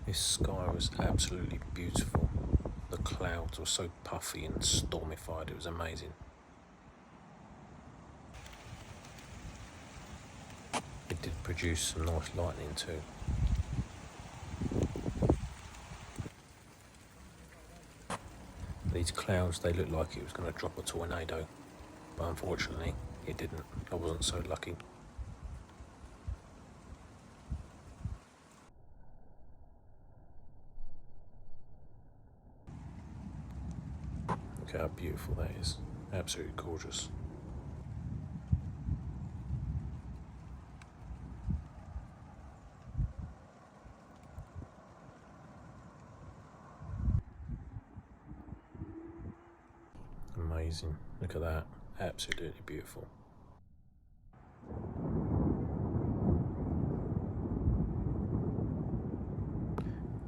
This sky was absolutely beautiful. The clouds were so puffy and stormified, it was amazing. It did produce some nice lightning too. These clouds, they looked like it was going to drop a tornado, but unfortunately it didn't. I wasn't so lucky. Look how beautiful that is. Absolutely gorgeous. Amazing. Look at that. Absolutely beautiful.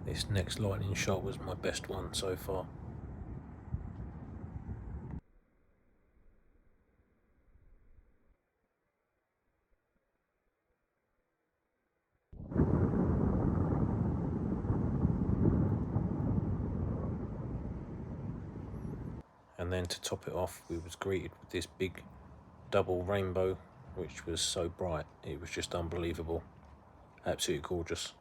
This next lightning shot was my best one so far. And then to top it off, we was greeted with this big double rainbow, which was so bright, it was just unbelievable. Absolutely gorgeous.